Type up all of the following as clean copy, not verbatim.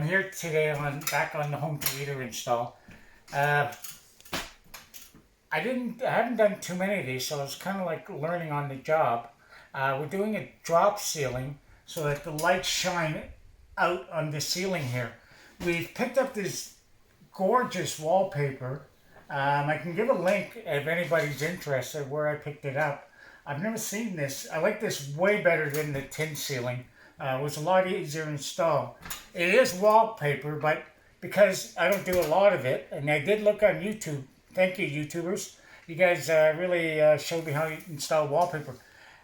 here today back on the home theater install. I haven't done too many of these, so I was kind of like learning on the job. We're doing a drop ceiling so that the lights shine out on the ceiling here. We've picked up this gorgeous wallpaper. I can give a link if anybody's interested where I picked it up. I've never seen this. I like this way better than the tin ceiling. It was a lot easier to install. It is wallpaper, but because I don't do a lot of it, and I did look on YouTube. Thank you, YouTubers. You guys really showed me how you install wallpaper.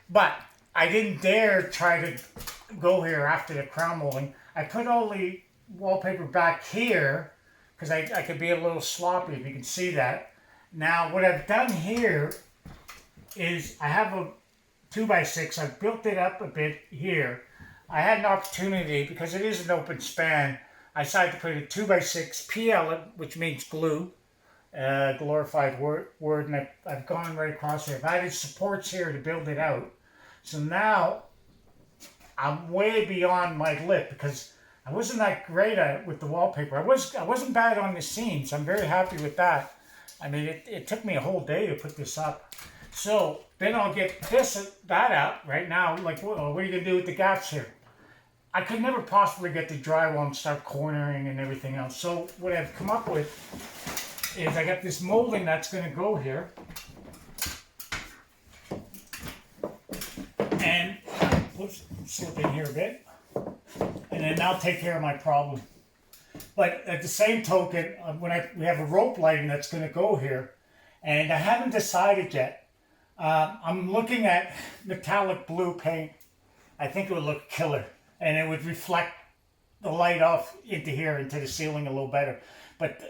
But I didn't dare try to go here after the crown molding. I put all the wallpaper back here because I could be a little sloppy, if you can see that. Now, what I've done here is I have a 2x6. I've built it up a bit here. I had an opportunity, because it is an open span, I decided to put a 2x6 PL, which means glue, glorified word, and I've gone right across here. I've added supports here to build it out. So now I'm way beyond my lip, because I wasn't that great at it with the wallpaper. I wasn't bad on the seams. I'm very happy with that. I mean, it took me a whole day to put this up. So then I'll get that up right now. Like, what are you going to do with the gaps here? I could never possibly get the drywall and start cornering and everything else. So what I've come up with is I got this molding that's going to go here. And, whoops, slip in here a bit. And then I'll take care of my problem. But at the same token, we have a rope lighting that's going to go here. And I haven't decided yet. I'm looking at metallic blue paint. I think it would look killer. And it would reflect the light off into here, into the ceiling a little better. But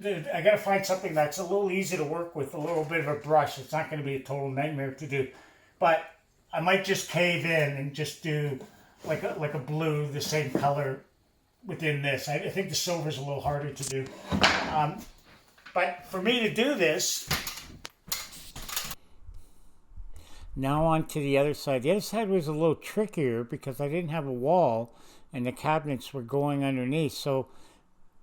I got to find something that's a little easy to work with, a little bit of a brush. It's not going to be a total nightmare to do. But I might just cave in and just do like a blue, the same color within this. I think the silver's a little harder to do. But for me to do this, now on to the other side. The other side was a little trickier because I didn't have a wall and the cabinets were going underneath. So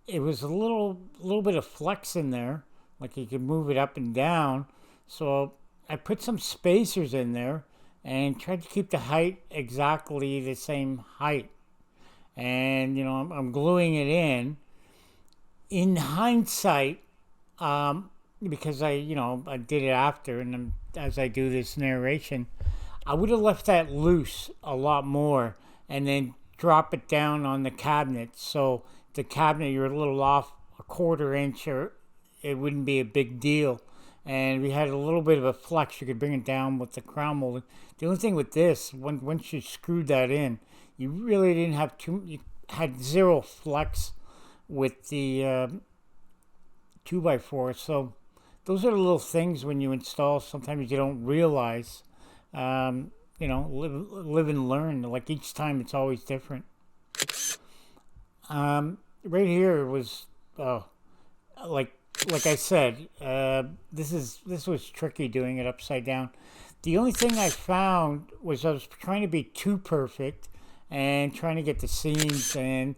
it was a little bit of flex in there, like you could move it up and down. So I put some spacers in there and tried to keep the height exactly the same height. And, you know, I'm gluing it in. In hindsight, because I did it after, and as I do this narration, I would have left that loose a lot more and then drop it down on the cabinet. So the cabinet, you're a little off a 1/4 inch, or it wouldn't be a big deal. And we had a little bit of a flex. You could bring it down with the crown molding. The only thing with this, once you screwed that in, you really didn't have you had zero flex with the 2x4. So those are the little things when you install. Sometimes you don't realize. Live and learn. Like each time, it's always different. Right here was, like I said, this was tricky doing it upside down. The only thing I found was I was trying to be too perfect and trying to get the seams, and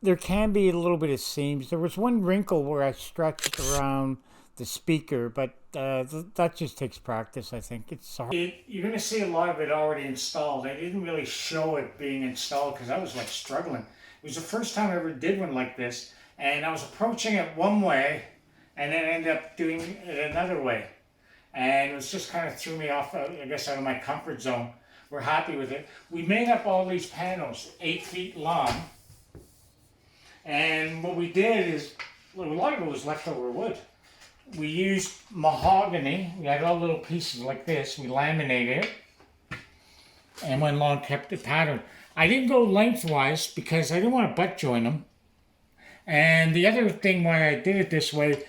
there can be a little bit of seams. There was one wrinkle where I stretched around the speaker, but that just takes practice. I think it's hard. You're going to see a lot of it already installed. I didn't really show it being installed because I was like struggling. It was the first time I ever did one like this, and I was approaching it one way and then ended up doing it another way, and it was just kind of threw me off, I guess, out of my comfort zone. We're happy with it. We made up all these panels 8 feet long, and what we did is, a lot of it was leftover wood. We used mahogany. We had all little pieces like this. We laminated it and went along, kept the pattern. I didn't go lengthwise because I didn't want to butt join them. And the other thing why I did it this way,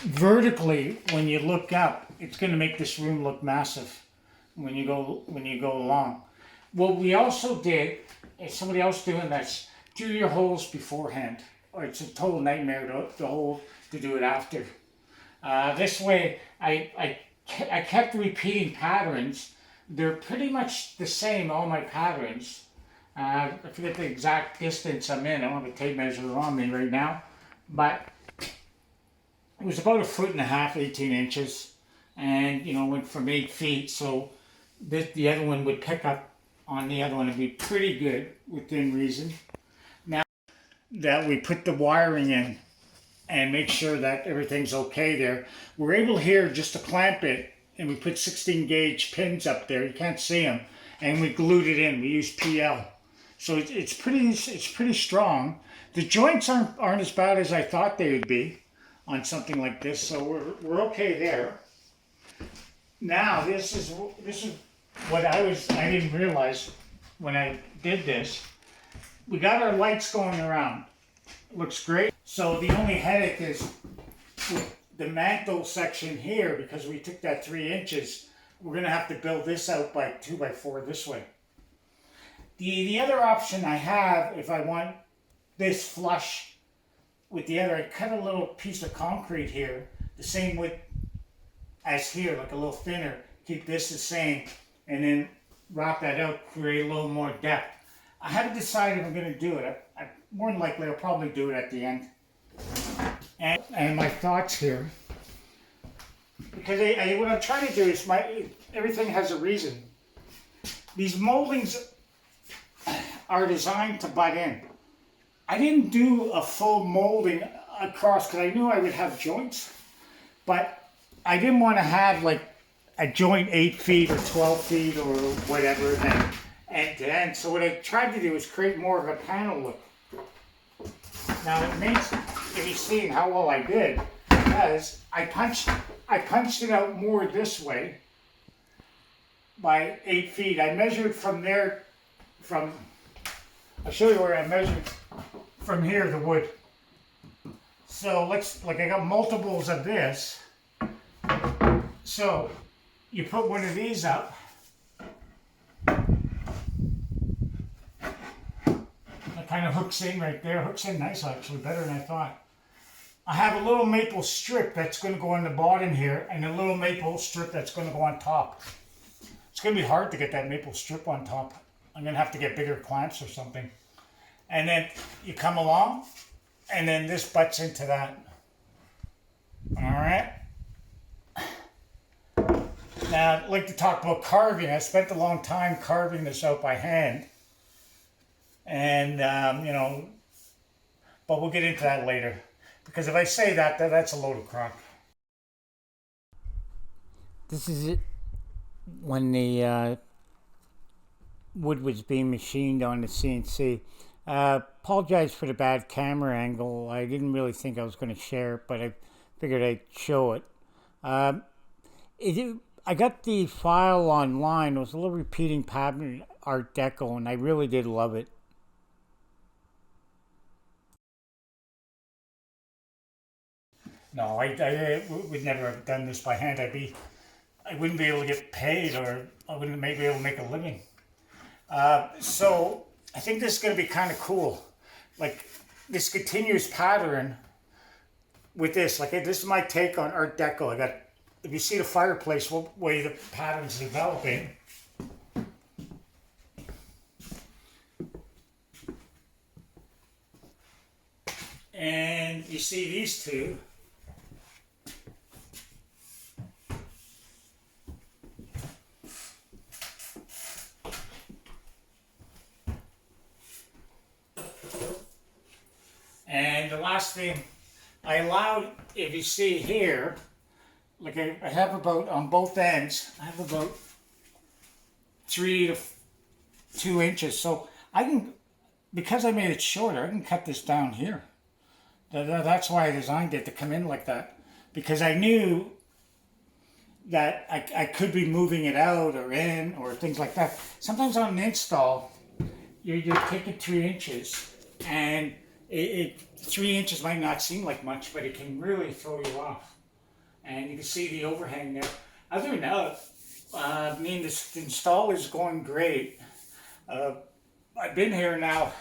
vertically, when you look up, it's going to make this room look massive when you go along. What we also did, is somebody else doing this, do your holes beforehand, or it's a total nightmare to do it after. This way, I kept repeating patterns. They're pretty much the same, all my patterns. I forget the exact distance I'm in. I don't have a tape measure on me right now, but it was about 1.5 feet, 18 inches, and went from 8 feet. So the other one would pick up on the other one and be pretty good within reason. Now that we put the wiring in and make sure that everything's okay there, we're able here just to clamp it, and we put 16 gauge pins up there. You can't see them, and we glued it in. We used PL, so it's pretty strong. The joints aren't as bad as I thought they would be on something like this, so we're okay there. Now this is what I didn't realize when I did this. We got our lights going around. It looks great. So the only headache is with the mantle section here, because we took that 3 inches. We're gonna have to build this out by 2x4 this way. The other option I have, if I want this flush with the other, I cut a little piece of concrete here, the same width as here, like a little thinner. Keep this the same, and then wrap that out, create a little more depth. I haven't decided if I'm going to do it. More than likely, I'll probably do it at the end. And my thoughts here, because what I'm trying to do is everything has a reason. These moldings are designed to butt in. I didn't do a full molding across because I knew I would have joints, but I didn't want to have like a joint 8 feet or 12 feet or whatever, then end to end. So what I tried to do is create more of a panel look. Now it makes, if you've seen how well I did, because I punched it out more this way by 8 feet. I measured from there, I'll show you where I measured from here, the wood. So I got multiples of this. So you put one of these up. It kind of hooks in right there. Hooks in nice, actually, better than I thought. I have a little maple strip that's going to go on the bottom here, and a little maple strip that's going to go on top. It's going to be hard to get that maple strip on top. I'm going to have to get bigger clamps or something. And then you come along, and then this butts into that. All right. Now, I'd like to talk about carving. I spent a long time carving this out by hand. And, but we'll get into that later. Because if I say that, that's a load of crap. This is it when the wood was being machined on the CNC. Apologize for the bad camera angle. I didn't really think I was going to share it, but I figured I'd show it. I got the file online. It was a little repeating pattern, Art Deco, and I really did love it. No, I would never have done this by hand. I wouldn't be able to get paid, or I wouldn't maybe be able to make a living. So I think this is going to be kind of cool. Like this continuous pattern with this. Like this is my take on Art Deco. If you see the fireplace, what way the pattern's developing. And you see these two. And the last thing I allowed, if you see here, like I have about, on both ends, I have about 3 to 2 inches. So I can, because I made it shorter, I can cut this down here. That's why I designed it to come in like that. Because I knew that I could be moving it out or in or things like that. Sometimes on an install, you're taking 3 inches, and 3 inches might not seem like much, but it can really throw you off. And you can see the overhang there. Other than that, this install is going great. I've been here now,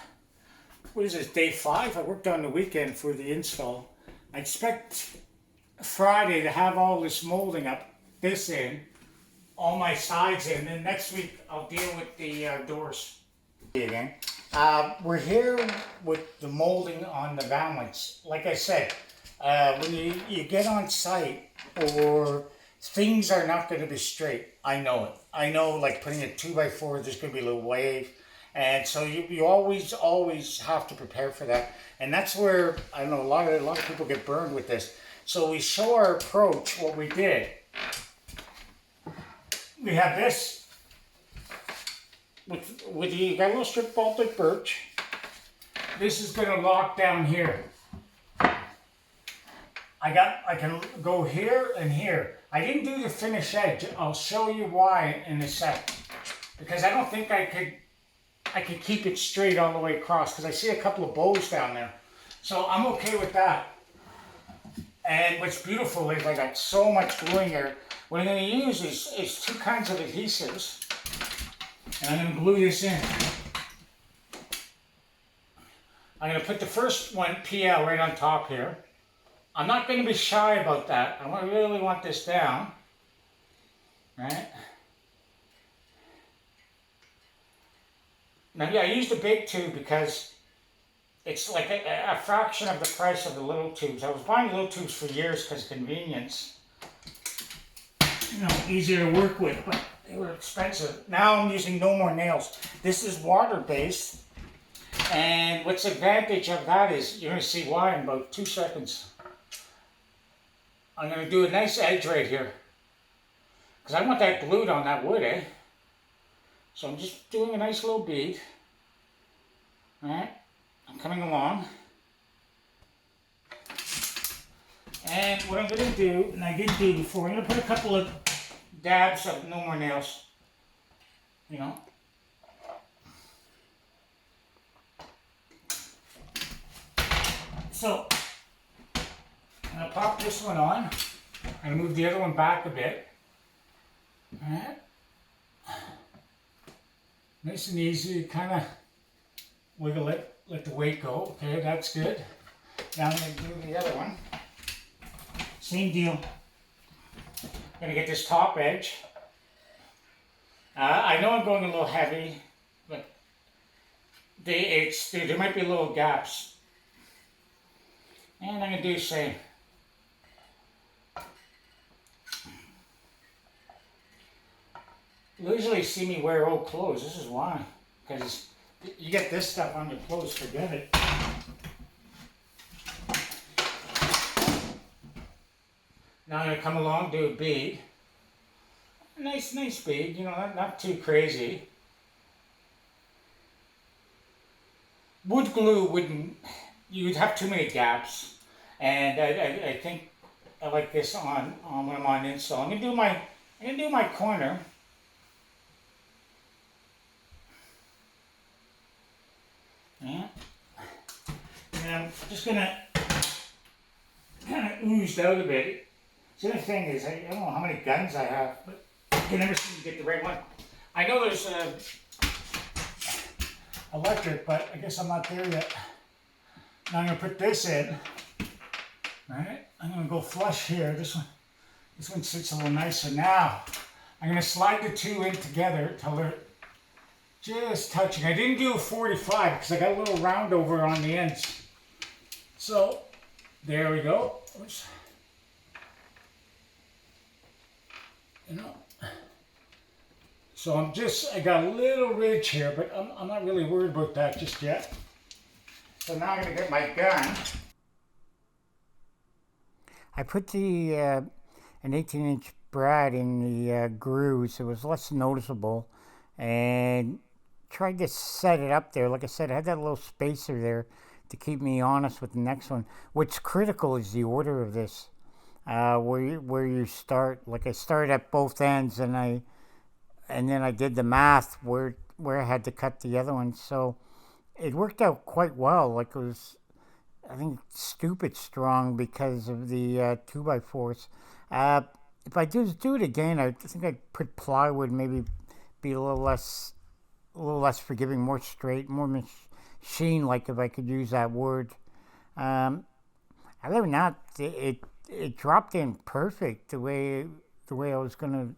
what is this, day 5? I worked on the weekend for the install. I expect Friday to have all this molding up, this in, all my sides in, and next week I'll deal with the doors. Again. We're here with the molding on the valance. Like I said, when you get on site or things are not going to be straight, I know it. I know, like putting a 2x4, there's going to be a little wave. And so you always have to prepare for that. And that's where, I don't know, a lot of people get burned with this. So we show our approach, what we did. We have this. With the got a little strip Baltic birch. This is going to lock down here. I can go here and here. I didn't do the finish edge. I'll show you why in a sec. Because I don't think I could keep it straight all the way across, because I see a couple of bows down there. So I'm okay with that. And what's beautiful is I got so much gluing here. What I'm going to use is two kinds of adhesives. And I'm going to glue this in. I'm going to put the first one, PL, right on top here. I'm not going to be shy about that. I really want this down. Right? Now, yeah, I used a big tube because it's like a fraction of the price of the little tubes. I was buying little tubes for years because of convenience. You know, easier to work with, but they were expensive. Now I'm using no more nails. This is water-based, and what's the advantage of that is you're going to see why in about 2 seconds. I'm going to do a nice edge right here, because I want that glued on that wood, eh? So I'm just doing a nice little bead. All right, I'm coming along. And what I'm going to do, and I didn't do before, I'm going to put a couple of dabs of no more nails, you know. So, I'm going to pop this one on. I'm going to move the other one back a bit. Alright. Nice and easy, kind of wiggle it, let the weight go. Okay, that's good. Now I'm going to do the other one. Same deal. I'm going to get this top edge. I know I'm going a little heavy, but there might be little gaps. And I'm going to do the same. You usually see me wear old clothes. This is why. Because you get this stuff on your clothes, forget it. Now I'm going to come along, do a bead. Nice bead, you know, not too crazy. Wood glue you'd have too many gaps. And I think I like this on when I'm on install. I'm going to do my corner. Yeah. And I'm just going to kind of oozed out a bit. The other thing is, I don't know how many guns I have, but I can never seem to get the right one. I know there's electric, but I guess I'm not there yet. Now I'm going to put this in. Alright, I'm going to go flush here. This one sits a little nicer. Now, I'm going to slide the two in together until they're just touching. I didn't do a 45 because I got a little round over on the ends. So, there we go. Oops. You know, so I got a little ridge here, but I'm not really worried about that just yet. So now I'm going to get my gun. I put an 18-inch brad in the grooves. It was less noticeable, and tried to set it up there. Like I said, I had that little spacer there to keep me honest with the next one. What's critical is the order of this. Where you start. Like I started at both ends, and then I did the math where I had to cut the other one. So it worked out quite well. Like it was, I think, stupid strong because of the 2x4s. If I do it again, I think I'd put plywood, maybe be a little less forgiving, more straight, more machine like, if I could use that word. Other than that, it dropped in perfect the way I was going to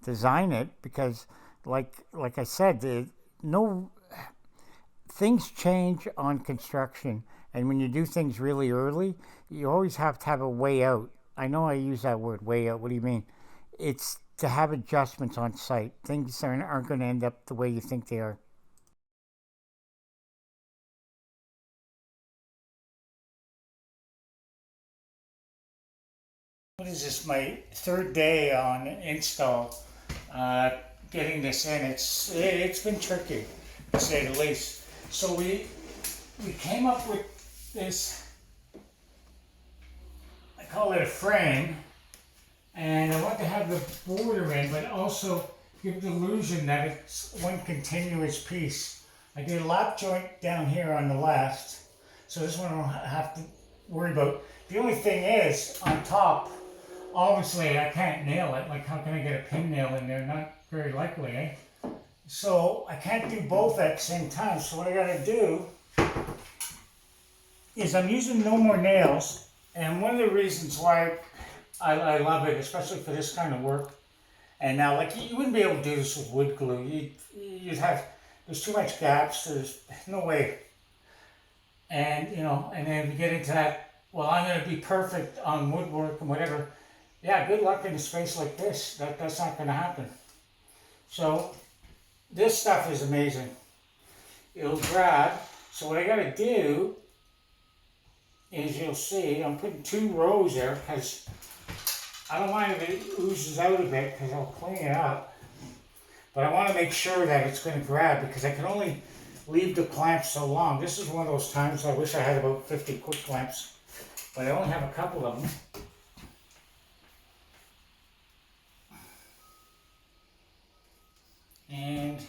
design it, because like I said, no things change on construction, and when you do things really early, you always have to have a way out. I know I use that word, way out. What do you mean? It's to have adjustments on site. Things aren't going to end up the way you think they are. What is this? My third day on install. Uh, Getting this in, it's been tricky to say the least. So we came up with this. I call it a frame, and I want to have the border in, but also give the illusion that it's one continuous piece. I did a lap joint down here on the left, so this one I don't have to worry about. The only thing is, on top, obviously I can't nail it. Like, how can I get a pin nail in there? Not very likely, eh? So I can't do both at the same time. So what I gotta do is I'm using no more nails, and one of the reasons why I love it, especially for this kind of work. And now, like, you wouldn't be able to do this with wood glue. You'd have, there's too much gaps. There's no way. And and then we get into that. Well, I'm gonna be perfect on woodwork and whatever. Yeah, good luck in a space like this. That's not gonna happen. So this stuff is amazing. It'll grab. So what I gotta do is, you'll see, I'm putting 2 rows there because I don't mind if it oozes out a bit because I'll clean it up. But I want to make sure that it's going to grab, because I can only leave the clamps so long. This is one of those times I wish I had about 50 quick clamps, but I only have a couple of them. And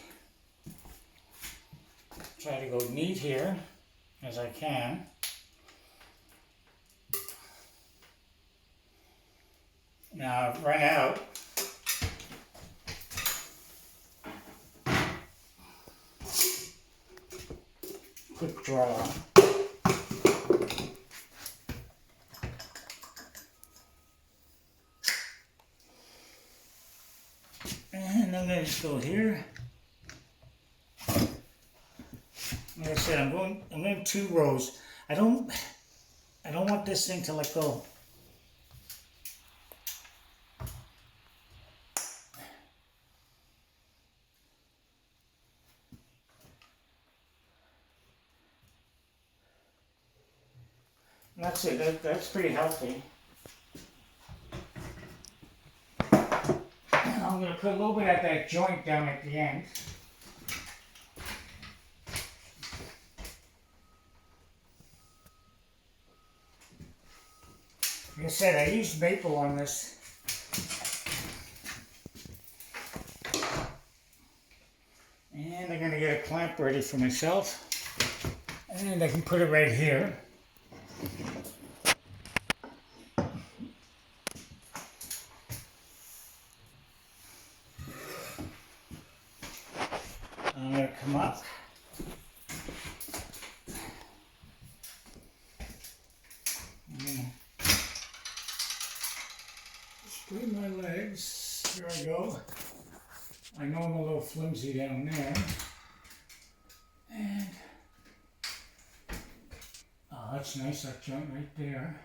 try to go neat here as I can. Now I've run out. Quick draw. And I'm going to just go here. Like I said, I'm going 2 rows. I don't want this thing to let go. And that's it. That's pretty healthy. I'm going to put a little bit at that joint down at the end. Like I said, I used maple on this. And I'm going to get a clamp ready for myself. And I can put it right here. I'm going to come up. Straighten my legs. Here I go. I know I'm a little flimsy down there. And oh, that's nice, that joint right there.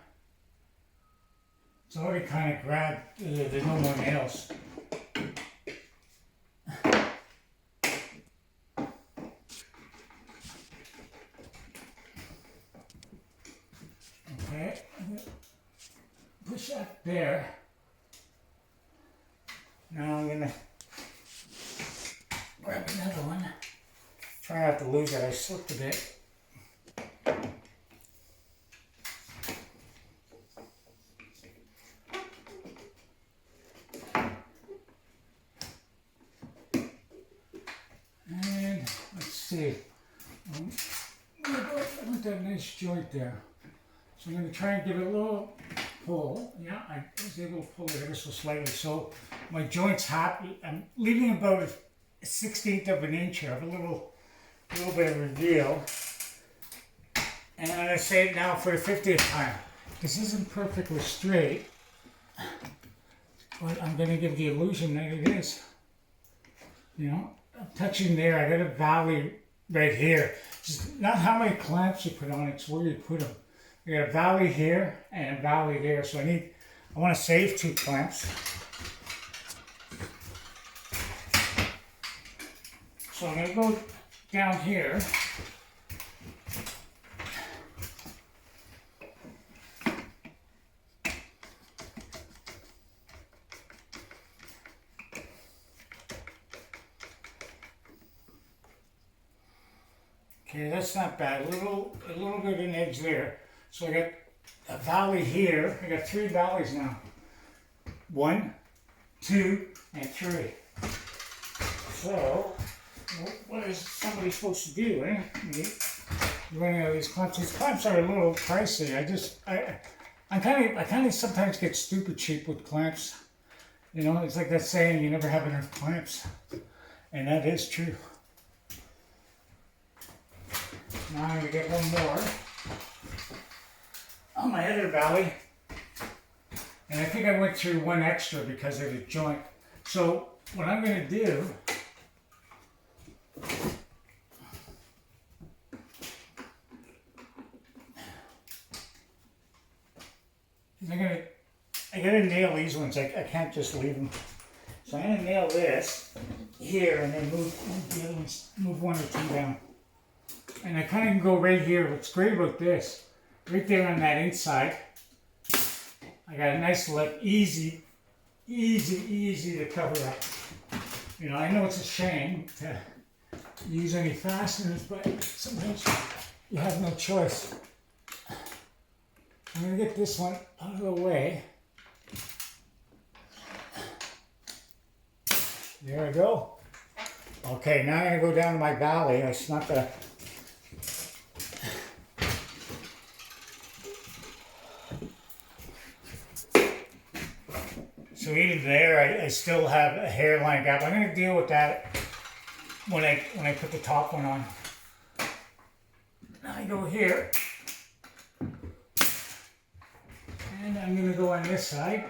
It's already kind of grabbed. There's no more nails. Okay, push that there. Now I'm gonna grab another one. Try not to lose it. I slipped a bit. And let's see. I want that nice joint there. So I'm going to try and give it a little pull. Yeah, I was able to pull it ever so slightly. So my joint's happy. I'm leaving about a 1/16 of an inch here. I have a little bit of reveal. And I'm going to say it now for the 50th time. This isn't perfectly straight, but I'm going to give the illusion that it is. You know, I'm touching there. I got a valley right here. It's not how many clamps you put on, it's where you put them. You got a valley here and a valley there, so I want to save 2 clamps. So I'm going to go down here. Okay, that's not bad. A little bit of an edge there. So I got a valley here. I got 3 valleys now. 1, 2, and 3. So, what is somebody supposed to do, eh? Running out of these clamps. These clamps are a little pricey. I kind of sometimes get stupid cheap with clamps. You know, it's like that saying, you never have enough clamps. And that is true. Now I'm going to get one more on my other valley. And I think I went through 1 extra because of the joint. So what I'm going to do is I gotta nail these ones. I can't just leave them. So I'm going to nail this here and then move the other ones, move 1 or 2 down. And I kind of can go right here. What's great about this, right there on that inside, I got a nice easy to cover up. You know, I know it's a shame to use any fasteners, but sometimes you have no choice. I'm going to get this one out of the way. There I go. Okay, now I'm going to go down to my valley. I snuck a... So even there, I still have a hairline gap. I'm going to deal with that when I put the top one on. Now I go here, and I'm going to go on this side.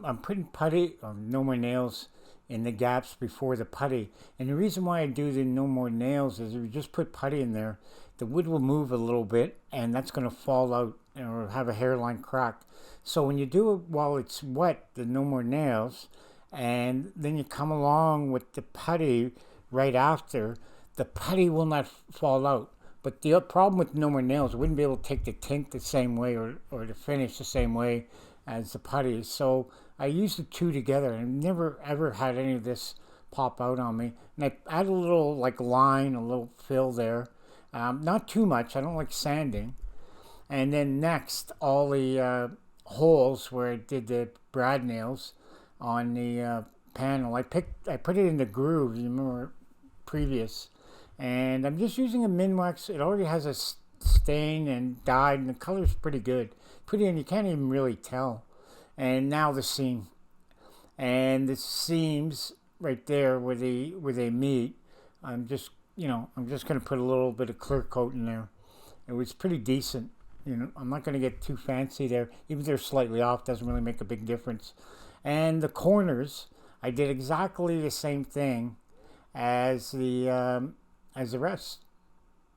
I'm putting putty, no more nails, in the gaps before the putty. And the reason why I do the no more nails is if you just put putty in there, the wood will move a little bit and that's going to fall out or have a hairline crack. So when you do it while it's wet, the no more nails, and then you come along with the putty right after, the putty will not fall out. But the problem with no more nails, it wouldn't be able to take the tint the same way or the finish the same way as the putty. So I use the two together and I've never ever had any of this pop out on me. And I add a little like line, a little fill there. Not too much, I don't like sanding. And then next, all the holes where I did the brad nails on the panel, I put it in the groove, you remember previous. And I'm just using a Minwax. It already has a stain and dyed, and the color's pretty good. Pretty, and you can't even really tell. And now the seam. And the seams right there where they meet, I'm just going to put a little bit of clear coat in there. It was pretty decent. I'm not going to get too fancy there. Even if they're slightly off, doesn't really make a big difference. And the corners, I did exactly the same thing as the rest,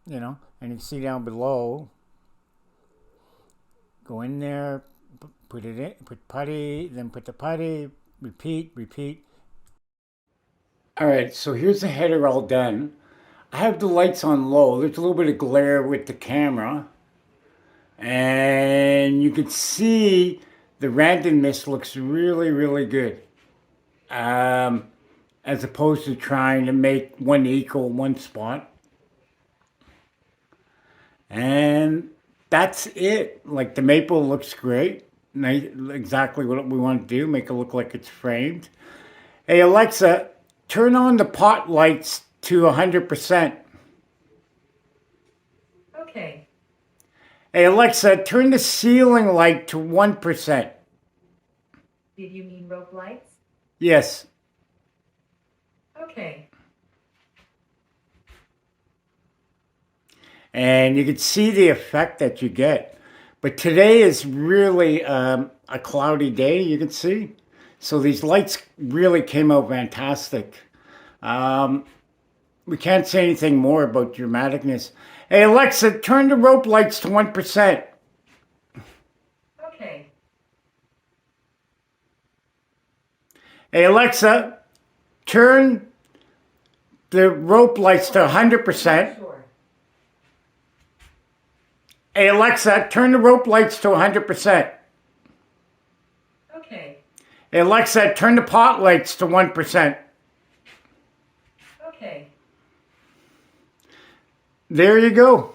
and you see down below, go in there, put it in, put putty, then put the putty, repeat. All right, so here's the header all done. I have the lights on low. There's a little bit of glare with the camera, and you can see the randomness looks really, really good. As opposed to trying to make one equal one spot. And that's it. Like the maple looks great. Nice, exactly what we want to do, make it look like it's framed. Hey Alexa, turn on the pot lights to 100%. Okay. Hey Alexa, turn the ceiling light to 1%. Did you mean rope lights? Yes. Okay. And you can see the effect that you get. But today is really a cloudy day, you can see. So these lights really came out fantastic. We can't say anything more about dramaticness. Hey Alexa, turn the rope lights to 1%. Okay. Hey Alexa, turn the rope lights to 100%. Sure. Hey Alexa, turn the rope lights to 100%. Okay. Hey Alexa, turn the pot lights to 1%. Okay. There you go.